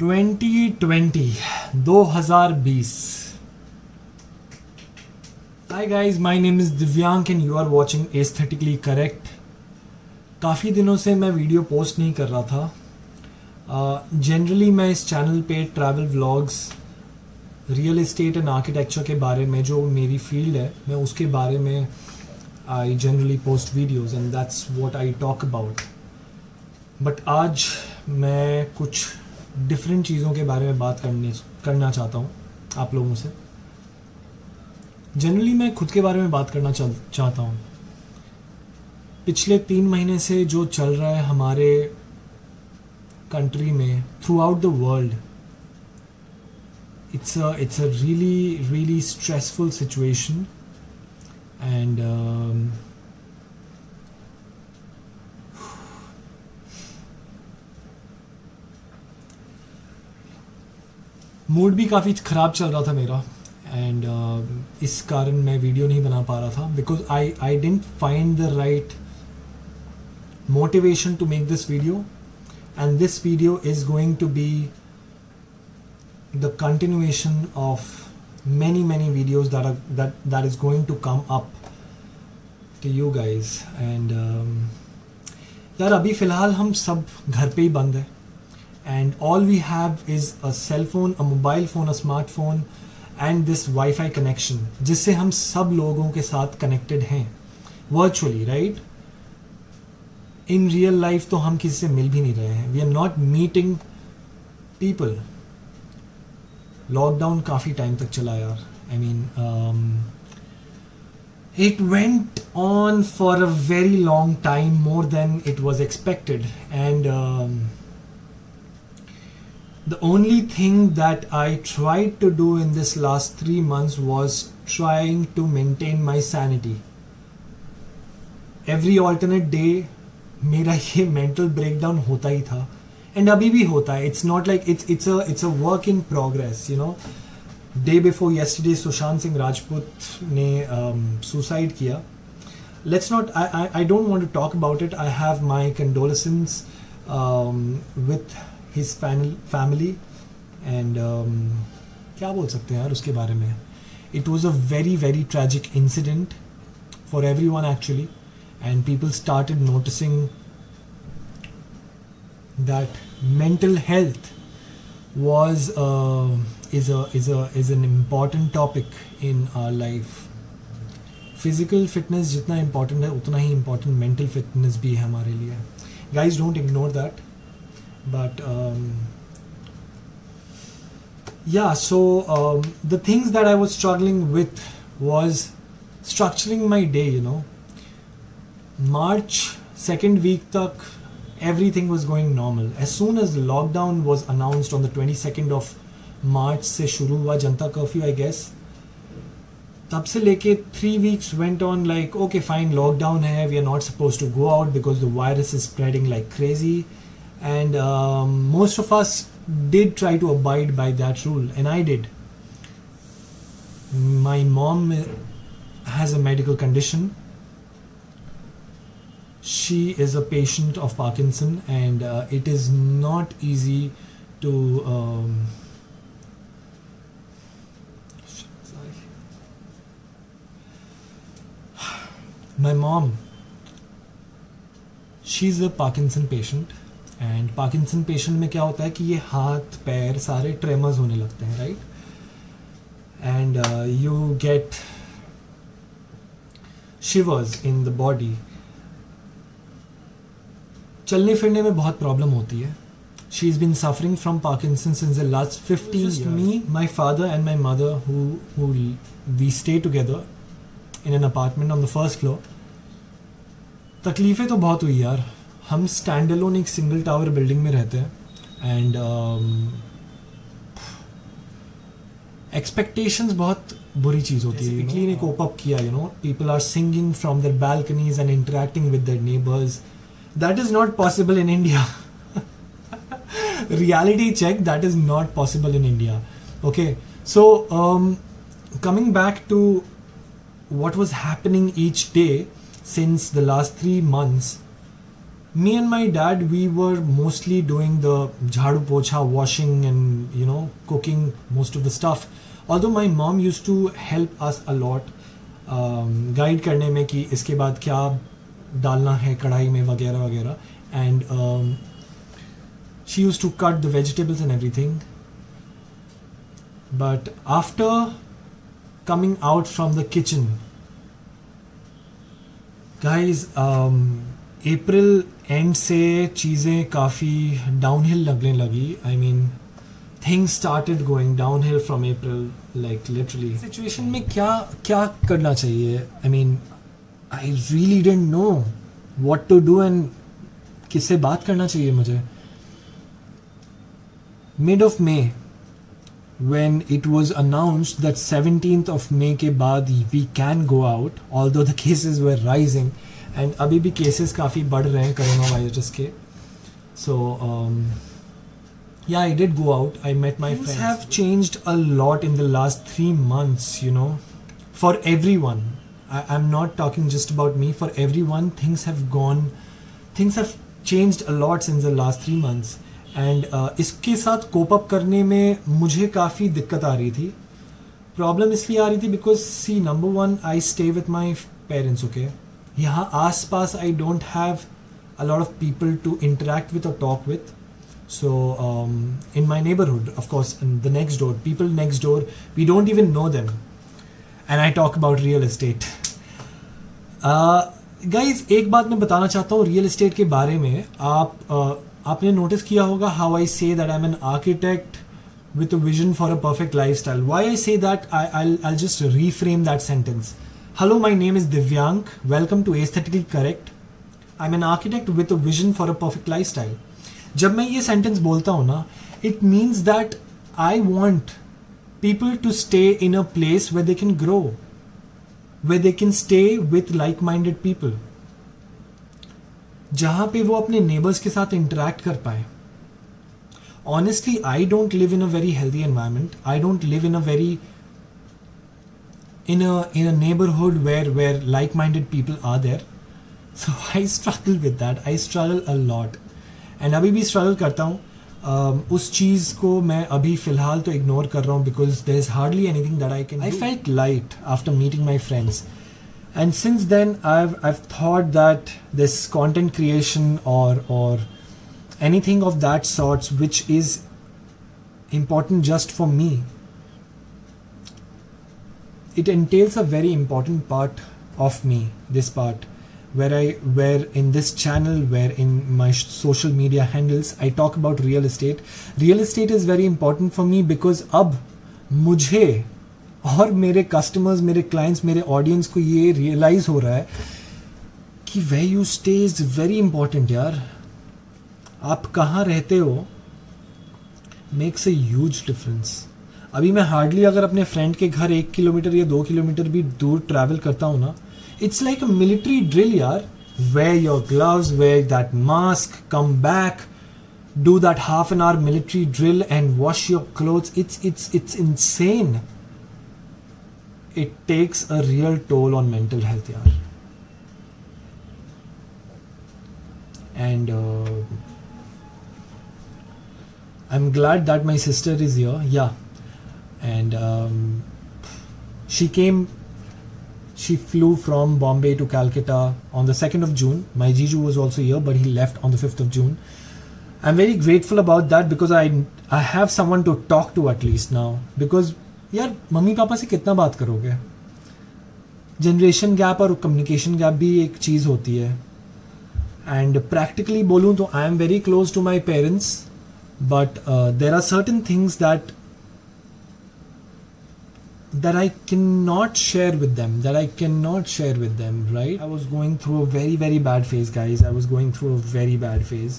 2020 2020. Hi guys, my name is Divyank and you are watching Aesthetically Correct. काफ़ी दिनों से मैं वीडियो पोस्ट नहीं कर रहा था. जनरली मैं इस चैनल पे travel vlogs, real estate and architecture के बारे में, जो मेरी फील्ड है, मैं उसके बारे में I generally post videos and that's what I talk about. But आज मैं कुछ डिफरेंट चीज़ों के बारे में बात करना चाहता हूँ आप लोगों से. जनरली मैं खुद के बारे में बात करना चाहता हूँ. पिछले 3 महीने से जो चल रहा है हमारे कंट्री में, through out the world, it's a really stressful situation and mood भी काफ़ी ख़राब चल रहा था मेरा एंड इस कारण मैं वीडियो नहीं बना पा रहा था because I didn't find the right motivation to make this video. And this video is going to be the continuation of many videos that is going to come up to you guys. And यार अभी फ़िलहाल हम सब घर पे ही बंद है and all we have is a cell phone, a mobile phone, a smartphone and this Wi-Fi connection जिससे हम सब लोगों के साथ connected हैं virtually, right? In real life तो हम किसी से मिल भी नहीं रहे हैं. We are not meeting people. Lockdown काफ़ी टाइम तक चला यार. I mean it went on for a very long time, more than it was expected, and the only thing that I tried to do in this last 3 months was trying to maintain my sanity. Every alternate day मेरा ये mental breakdown होता ही था and अभी भी होता है. It's not like it's a work in progress, you know. Day before yesterday Sushant Singh Rajput ने suicide किया. Let's not, I don't want to talk about it. I have my condolences with his family and क्या बोल सकते हैं यार उसके बारे में. It was a very tragic incident for everyone actually, and people started noticing that mental health was is an important topic in our life. Physical fitness जितना important है उतना ही important mental fitness भी है हमारे लिए. Guys, don't ignore that. But yeah, so the things that I was struggling with was structuring my day, you know. March second week तक everything was going normal. As soon as the lockdown was announced on the 22nd of March से शुरू हुआ जनता curfew, I guess, तब से लेके 3 weeks went on like, okay fine, lockdown है, we are not supposed to go out because the virus is spreading like crazy, and most of us did try to abide by that rule, and I did. My mom has a medical condition. She is a patient of Parkinson, and it is not easy to my mom, she's a Parkinson patient, and Parkinson patient में क्या होता है कि ये हाथ पैर सारे tremors होने लगते हैं, right? And you get shivers in the body. चलने फिरने में बहुत प्रॉब्लम होती है. She has been suffering from Parkinson since the last 15 years. Me, my father and my mother who we stay together in an apartment on the first floor. तकलीफ़ें तो बहुत हुई यार. हम स्टैंड अलोन एक सिंगल टावर बिल्डिंग में रहते हैं एंड एक्सपेक्टेशंस बहुत बुरी चीज़ होती है. क्लीन ने कोप अप किया, you know. People are singing from their balconies and interacting with their neighbours. That is not possible in India. Reality check, that is not possible in India. Okay, so coming back to what was happening each day since the last 3 months, me and my dad, we were mostly doing the jhadu pocha, washing and cooking most of the stuff. Although my mom used to help us a lot, guide करने में कि इसके बाद क्या डालना है कढ़ाई में वगैरह वगैरह, and she used to cut the vegetables and everything. But after coming out from the kitchen, guys, April end से चीज़ें काफ़ी डाउनहिल लगने लगी. I mean things started going downhill from April, like literally. Situation में क्या क्या करना चाहिए? I mean I really didn't know what to do and किससे बात करना चाहिए मुझे. Mid of May, when it was announced that 17th of May के बाद we can go out, although the cases were rising and अभी भी cases काफ़ी बढ़ रहे हैं कोरोना वायरस के. So yeah, I did go out. I met my friends. Things have changed a lot in the last 3 months, for everyone. I'm not talking just about me. For everyone, things have changed a lot since the last 3 months. And इसके साथ cope up करने में मुझे काफ़ी दिक्कत आ रही थी. Problem इसलिए आ रही थी because see, number one, I stay with my parents. Okay, यहाँ आस पास I don't have a lot of people to interact with और talk with. So in my neighbourhood, of course the next door, people next door, we don't even know them, and I talk about real estate. Guys, एक बात मैं बताना चाहता हूँ real estate के बारे में. आपने नोटिस किया होगा how I say that I am an architect with a vision for a perfect lifestyle. Why I say that, I'll just reframe that sentence. Hello, my name is Divyank. Welcome to Aesthetically Correct. I'm an architect with a vision for a perfect lifestyle. जब मैं ये sentence बोलता हूँ ना, it means that I want people to stay in a place where they can grow, where they can stay with like-minded people, जहाँ पे वो अपने नेबर्स के साथ इंटरेक्ट कर पाए. Honestly, I don't live in a very healthy environment. I don't live in a neighbourhood where like minded people are there. So I struggle with that. I struggle a lot and अभी भी struggle करता हूँ. उस चीज़ को मैं अभी फ़िलहाल तो इग्नोर कर रहा हूँ because there is hardly anything that I can. I felt light after meeting my friends. And since then, I've thought that this content creation or anything of that sorts which is important just for me, it entails a very important part of me. This part where in this channel, where in my social media handles, I talk about real estate. Real estate is very important for me because अब मुझे और मेरे customers, मेरे clients, मेरे audience को ये realise हो रहा है कि where you stay is very important. यार, आप कहाँ रहते हो मेक्स अ ह्यूज डिफरेंस. अभी मैं हार्डली अगर अपने फ्रेंड के घर 1 किलोमीटर या 2 किलोमीटर भी दूर ट्रैवल करता हूँ ना, it's like a military drill. यार, wear your gloves, wear that mask, come back, do that half an hour military drill and wash your clothes. It's insane. It takes a real toll on mental health, yaar. And I'm glad that my sister is here. Yeah, and she flew from Bombay to Calcutta on the 2nd of June. My Jiju was also here, but he left on the 5th of June. I'm very grateful about that because I have someone to talk to at least now. Because यार, mummy papa से कितना बात करोगे? Generation gap और communication gap भी एक चीज़ होती है. एंड प्रैक्टिकली बोलूँ तो I am very close to my parents, but there are certain things that I cannot share with them, right? I was going through a very, very bad phase, guys. I was going through a very bad phase.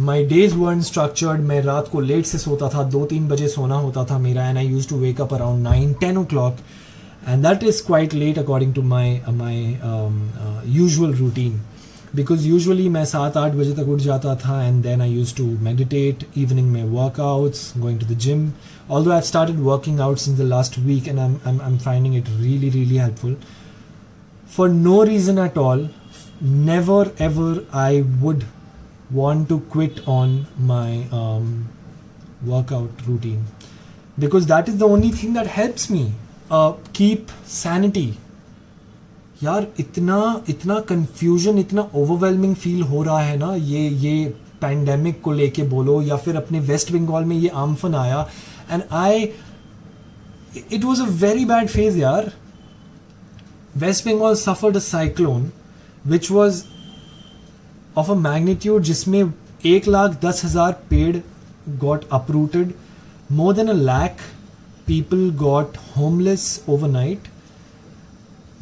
My days weren't structured. मैं रात को late से सोता था, 2-3 बजे सोना होता था मेरा, and I used to wake up around 9-10 o'clock, and that is quite late according to my usual routine, because usually मैं 7-8 बजे तक उठ जाता था, and then I used to meditate, evening में workouts, going to the gym. Although I've started working out since the last week, and I'm finding it really, really helpful. For no reason at all, never ever I would want to quit on my workout routine, because that is the only thing that helps me keep sanity. यार इतना confusion, इतना overwhelming feel हो रहा है ना, ये pandemic को लेके बोलो या फिर अपने वेस्ट बंगाल में ये आम्फन आया, and it was a very bad phase यार. West Bengal suffered a cyclone which was of a magnitude जिसमें 1,10,000 पेड़ got uprooted, more than 100,000 people got homeless overnight.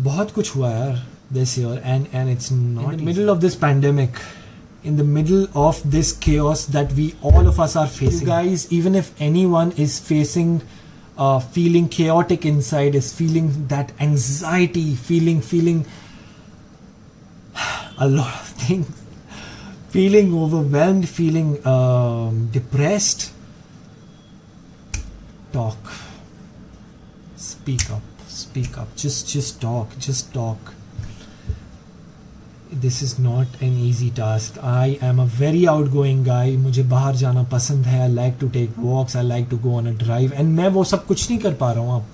बहुत कुछ हुआ यार this year, and it's not in the middle of this pandemic, in the middle of this chaos that we all of us are facing. You guys, even if anyone is facing feeling chaotic inside, is feeling that anxiety, feeling a lot of things, feeling overwhelmed, feeling depressed, talk, speak up, just talk. This is not an easy task. I am a very outgoing guy. मुझे बाहर जाना पसंद है. I like to take walks, I like to go on a drive, and मैं वो सब कुछ नहीं कर पा रहा हूँ अब.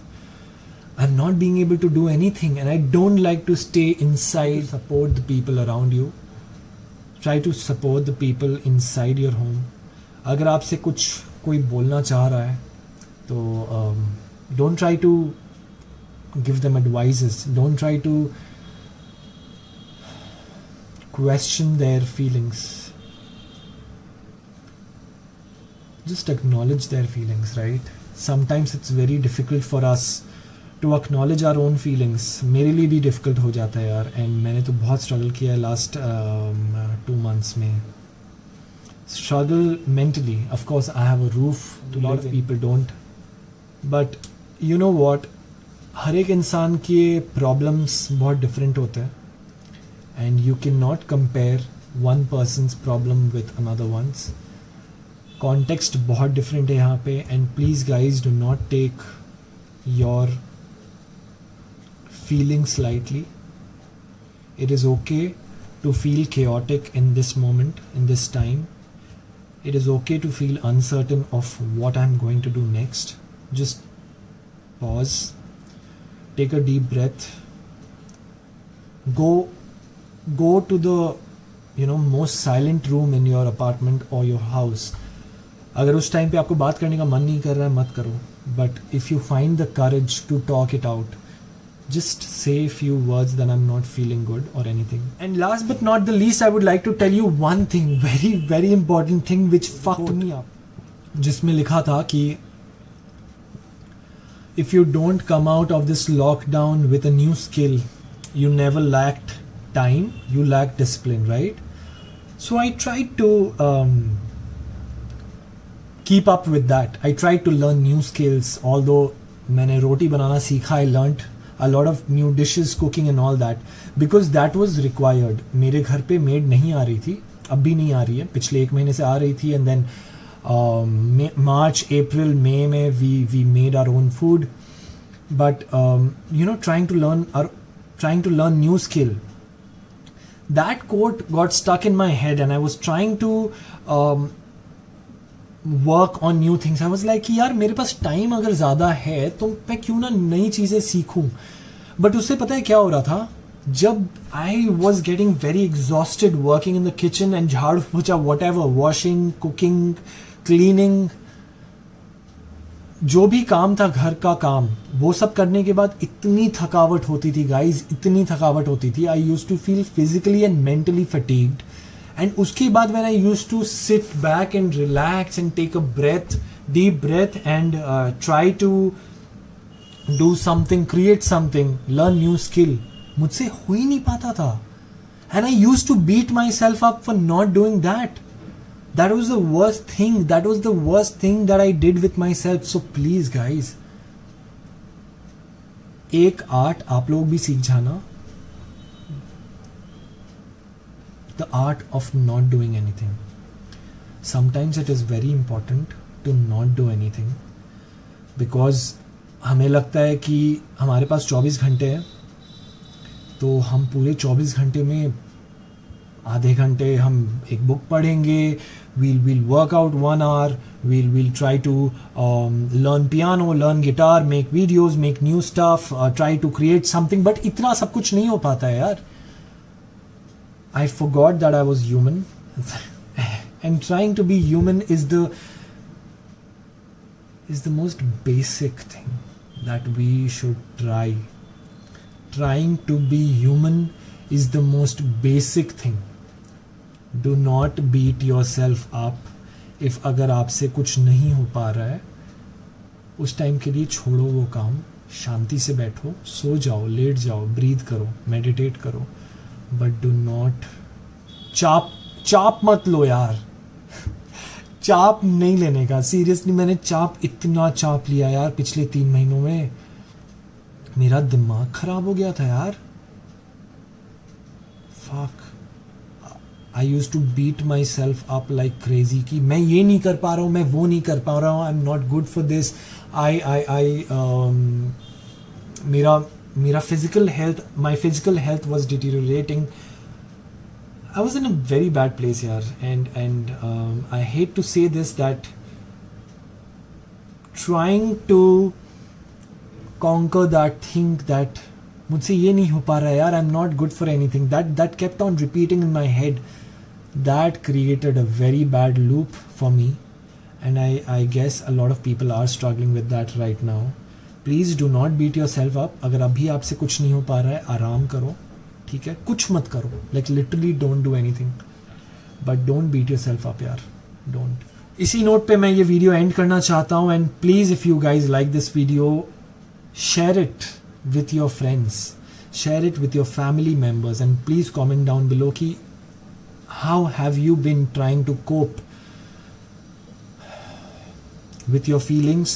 I'm not being able to do anything, and I don't like to stay inside. Support the people around you. Try to support the people inside your home. अगर आपसे कोई बोलना चाह रहा है तो don't try to give them advices. Don't try to question their feelings. Just acknowledge their feelings, right? Sometimes it's very difficult for us to acknowledge our own feelings. मेरे लिए भी difficult हो जाता है यार, and मैंने तो बहुत struggle किया है last 2 months में. Struggle mentally. Of course, I have a roof. A lot of people don't. But you know what? हर एक इंसान के problems बहुत different होते हैं, and you cannot compare one person's problem with another one's. Context बहुत different है यहाँ पे, and please guys, do not take your feeling slightly. It is okay to feel chaotic in this moment, in this time. It is okay to feel uncertain of what I'm going to do next. Just pause, take a deep breath, go to the most silent room in your apartment or your house. अगर उस time पे आपको बात करने का मन नहीं कर रहा है, मत करो. But if you find the courage to talk it out, just say a few words that I'm not feeling good or anything. And last but not the least, I would like to tell you one thing, very very important thing which fucked me up. जिसमें लिखा था कि if you don't come out of this lockdown with a new skill, you never lacked time, you lacked discipline, right? So I tried to keep up with that. I tried to learn new skills. Although मैंने रोटी बनाना सीखा, I learned a lot of new dishes, cooking and all that, because that was required. मेरे घर पे made नहीं आ रही थी, अब भी नहीं आ रही है, पिछले 1 महीने से आ रही थी, and then March, April, May में we made our own food. But trying to learn new skill. That quote got stuck in my head, and I was trying to work on new things. I was like कि यार मेरे पास time अगर ज़्यादा है तो मैं क्यों ना नई चीज़ें सीखूं. बट उससे पता है क्या हो रहा था, जब I was getting very exhausted working in the kitchen and झाड़ू पोछा what ever, washing, cooking, cleaning, जो भी काम था घर का काम, वो सब करने के बाद इतनी थकावट होती थी गाइज, इतनी थकावट होती थी. I used to feel physically and mentally fatigued. And उसके बाद when I used to sit back and relax and take a breath, deep breath, and try to do something, create something, learn new skill, मुझसे हो ही नहीं पाता था. And I used to beat myself up for not doing that. That was the worst thing. That was the worst thing that I did with myself. So please guys, एक art आप लोग भी सीख जाना. The art of not doing anything. Sometimes it is very important to not do anything, because हमें लगता है कि हमारे पास 24 घंटे हैं, तो हम पूरे 24 घंटे में आधे घंटे हम एक बुक पढ़ेंगे, we'll work out 1 hour, we'll try to learn piano, learn guitar, make videos, make new stuff, try to create something. But इतना सब कुछ नहीं हो पाता है यार. I forgot that I was human. And trying to be human is the most basic thing that we should try. Trying to be human is the most basic thing. Do not beat yourself up if अगर आपसे कुछ नहीं हो पा रहा है. उस time के लिए छोड़ो वो काम, शांति से बैठो, सो जाओ, लेट जाओ, ब्रीथ करो, मेडिटेट करो, बट डू नॉट चाप मत लो यार. चाप नहीं लेने का. सीरियसली मैंने इतना चाप लिया यार पिछले 3 महीनों में. मेरा दिमाग खराब हो गया था यार. Fuck. I used to beat myself up like crazy कि मैं ये नहीं कर पा रहा हूँ, मैं वो नहीं कर पा रहा हूँ, I'm not good for this. मेरा my physical health was deteriorating. I was in a very bad place यार. And I hate to say this, that trying to conquer that thing that मुझसे ये नहीं हो पा रहा है यार, I'm not good for anything, that kept on repeating in my head. That created a very bad loop for me, and I guess a lot of people are struggling with that right now. Please do not beat yourself up. अगर अभी आपसे कुछ नहीं हो पा रहा है, आराम करो, ठीक है, कुछ मत करो, like literally don't do anything, but don't beat yourself up यार, don't. इसी नोट पे मैं ये वीडियो एंड करना चाहता हूँ. And please if you guys like this video, share it with your friends, share it with your family members, and please comment down below ki how have you been trying to cope with your feelings